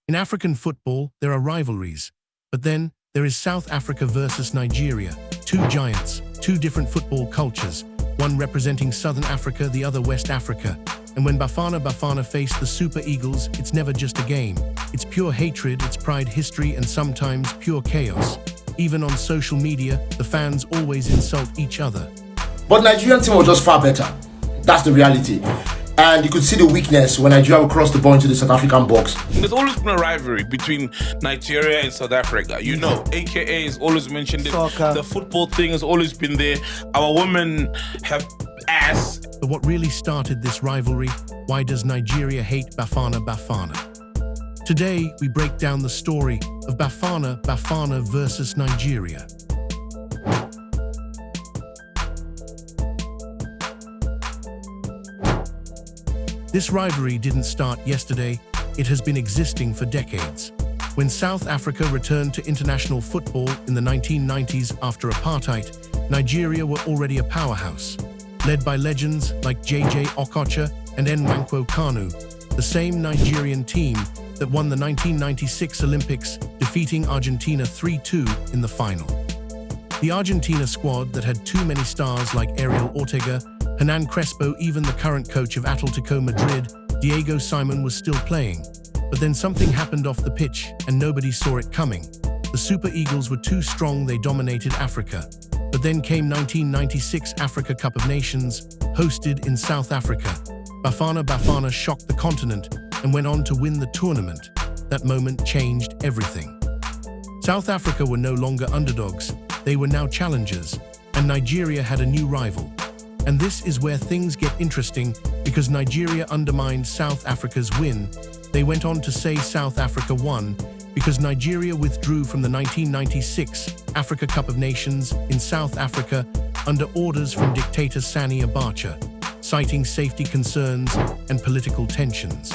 In African football, there are rivalries. But then, there is South Africa versus Nigeria. Two giants, two different football cultures, one representing Southern Africa, the other West Africa. And when Bafana Bafana face the Super Eagles, it's never just a game. It's pure hatred, it's pride, history, and sometimes pure chaos. Even on social media, the fans always insult each other. But Nigerian team was just far better. That's the reality. And you could see the weakness when Nigeria would cross the ball into the South African box. There's always been a rivalry between Nigeria and South Africa. You know, AKA has always mentioned it. Soccer. The football thing has always been there. Our women have ass. But what really started this rivalry? Why does Nigeria hate Bafana Bafana? Today, we break down the story of Bafana Bafana versus Nigeria. This rivalry didn't start yesterday, it has been existing for decades. When South Africa returned to international football in the 1990s after apartheid, Nigeria were already a powerhouse, led by legends like JJ Okocha and Nwankwo Kanu, the same Nigerian team that won the 1996 Olympics, defeating Argentina 3-2 in the final. The Argentina squad that had too many stars like Ariel Ortega, Hernan Crespo, even the current coach of Atletico Madrid, Diego Simon, was still playing. But then something happened off the pitch, and nobody saw it coming. The Super Eagles were too strong, they dominated Africa. But then came 1996 Africa Cup of Nations, hosted in South Africa. Bafana Bafana shocked the continent and went on to win the tournament. That moment changed everything. South Africa were no longer underdogs, they were now challengers, and Nigeria had a new rival. And this is where things get interesting, because Nigeria undermined South Africa's win. They went on to say South Africa won because Nigeria withdrew from the 1996 Africa Cup of Nations in South Africa under orders from dictator Sani Abacha, citing safety concerns and political tensions.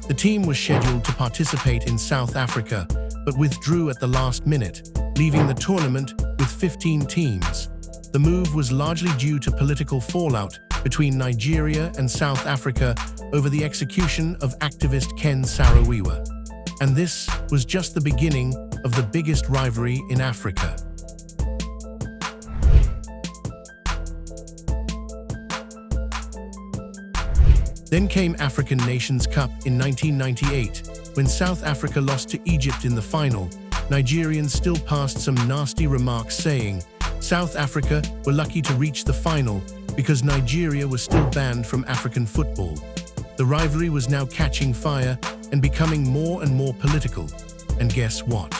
The team was scheduled to participate in South Africa, but withdrew at the last minute, leaving the tournament with 15 teams. The move was largely due to political fallout between Nigeria and South Africa over the execution of activist Ken Saro-Wiwa. And this was just the beginning of the biggest rivalry in Africa. Then came African Nations Cup in 1998, when South Africa lost to Egypt in the final. Nigerians still passed some nasty remarks saying, South Africa were lucky to reach the final because Nigeria was still banned from African football. The rivalry was now catching fire and becoming more and more political. And guess what?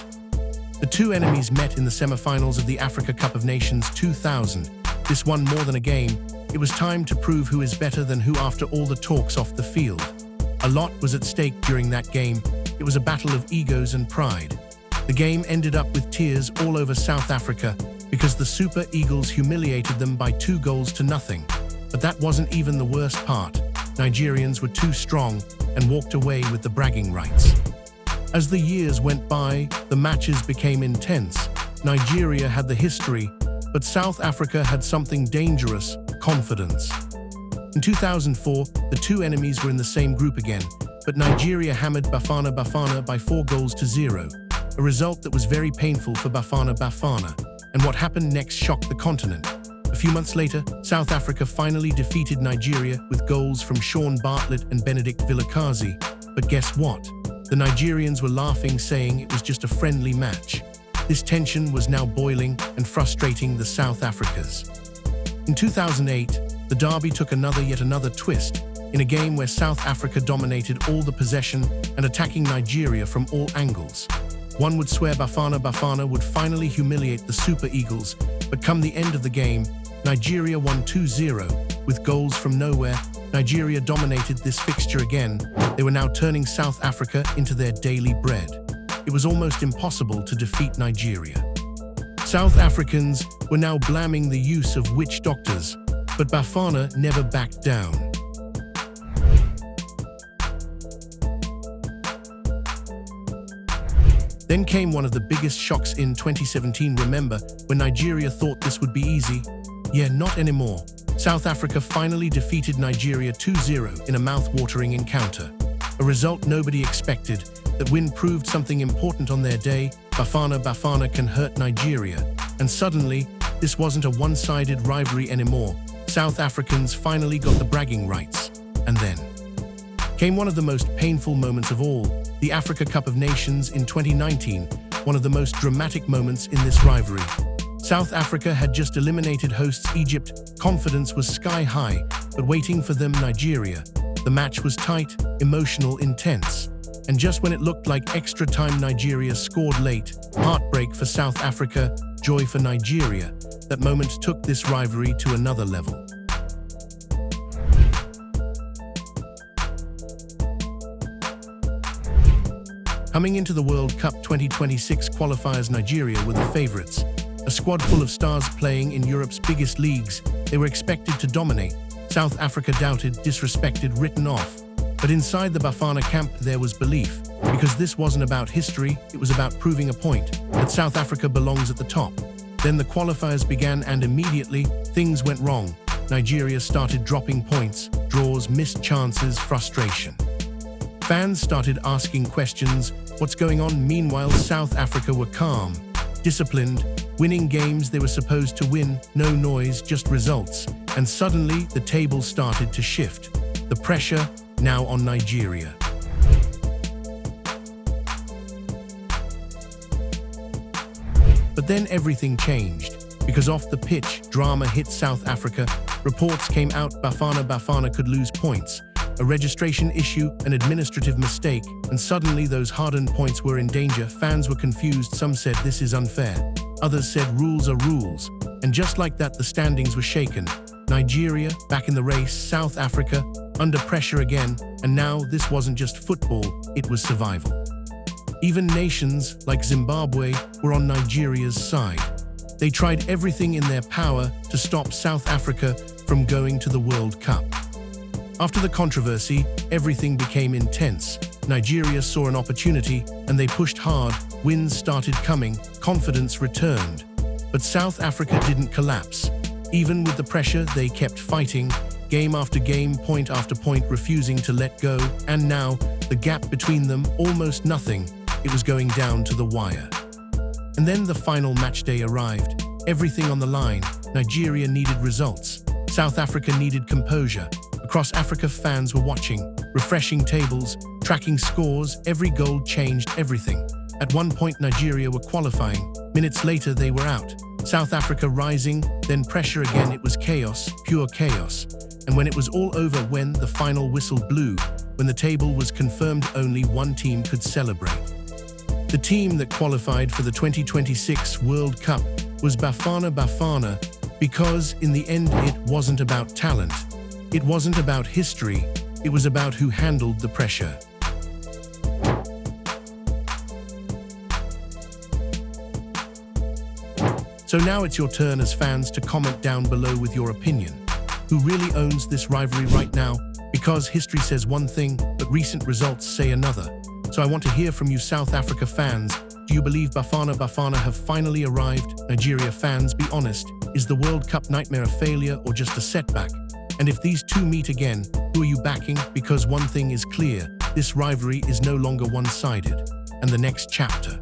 The two enemies met in the semifinals of the Africa Cup of Nations 2000. This won more than a game. It was time to prove who is better than who after all the talks off the field. A lot was at stake during that game. It was a battle of egos and pride. The game ended up with tears all over South Africa because the Super Eagles humiliated them by 2-0. But that wasn't even the worst part. Nigerians were too strong and walked away with the bragging rights. As the years went by, the matches became intense. Nigeria had the history, but South Africa had something dangerous: confidence. In 2004, the two enemies were in the same group again, but Nigeria hammered Bafana Bafana by 4-0, a result that was very painful for Bafana Bafana. And what happened next shocked the continent. A few months later, South Africa finally defeated Nigeria with goals from Sean Bartlett and Benedict Vilakazi. But guess what? The Nigerians were laughing, saying it was just a friendly match. This tension was now boiling and frustrating the South Africans. In 2008, the derby took yet another twist, in a game where South Africa dominated all the possession and attacking Nigeria from all angles. One would swear Bafana Bafana would finally humiliate the Super Eagles, but come the end of the game, Nigeria won 2-0. With goals from nowhere, Nigeria dominated this fixture again. They were now turning South Africa into their daily bread. It was almost impossible to defeat Nigeria. South Africans were now blaming the use of witch doctors, but Bafana never backed down. Then came one of the biggest shocks in 2017, remember, when Nigeria thought this would be easy? Yeah, not anymore. South Africa finally defeated Nigeria 2-0 in a mouth-watering encounter. A result nobody expected, That win proved something important on their day. Bafana Bafana can hurt Nigeria. And suddenly, this wasn't a one-sided rivalry anymore. South Africans finally got the bragging rights. And then came one of the most painful moments of all, the Africa Cup of Nations in 2019, one of the most dramatic moments in this rivalry. South Africa had just eliminated hosts Egypt. Confidence was sky high, but waiting for them Nigeria. The match was tight, emotional, intense. And just when it looked like extra time, Nigeria scored late. Heartbreak for South Africa, joy for Nigeria. That moment took this rivalry to another level. Coming into the World Cup 2026 qualifiers, Nigeria were the favorites. A squad full of stars playing in Europe's biggest leagues. They were expected to dominate. South Africa doubted, disrespected, written off. But inside the Bafana camp there was belief, because this wasn't about history, it was about proving a point, that South Africa belongs at the top. Then the qualifiers began and immediately, things went wrong. Nigeria started dropping points, draws, missed chances, frustration. Fans started asking questions, what's going on? Meanwhile, South Africa were calm, disciplined, winning games they were supposed to win, no noise, just results. And suddenly, the table started to shift. The pressure now on Nigeria. But then everything changed, because off the pitch, drama hit South Africa. Reports came out Bafana Bafana could lose points. A registration issue, an administrative mistake, and suddenly those hard-earned points were in danger. Fans were confused. Some said this is unfair. Others said rules are rules. And just like that, the standings were shaken. Nigeria, back in the race, South Africa, under pressure again, and now this wasn't just football, it was survival. Even nations like Zimbabwe were on Nigeria's side. They tried everything in their power to stop South Africa from going to the World Cup. After the controversy, everything became intense. Nigeria saw an opportunity and they pushed hard. Wins started coming, confidence returned. But South Africa didn't collapse. Even with the pressure, they kept fighting, game after game, point after point, refusing to let go. And now, the gap between them, almost nothing. It was going down to the wire. And then the final match day arrived. Everything on the line. Nigeria needed results. South Africa needed composure. Across Africa, fans were watching, refreshing tables, tracking scores. Every goal changed everything. At one point, Nigeria were qualifying. Minutes later, they were out. South Africa rising, then pressure again. It was chaos, pure chaos. And when it was all over, when the final whistle blew, when the table was confirmed, only one team could celebrate. The team that qualified for the 2026 World Cup was Bafana Bafana, because in the end it wasn't about talent. It wasn't about history. It was about who handled the pressure. So now it's your turn as fans to comment down below with your opinion. Who really owns this rivalry right now? Because history says one thing, but recent results say another. So I want to hear from you South Africa fans. Do you believe Bafana Bafana have finally arrived? Nigeria fans, be honest. Is the World Cup nightmare a failure or just a setback? And if these two meet again, who are you backing? Because one thing is clear, this rivalry is no longer one-sided. And the next chapter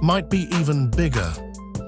might be even bigger.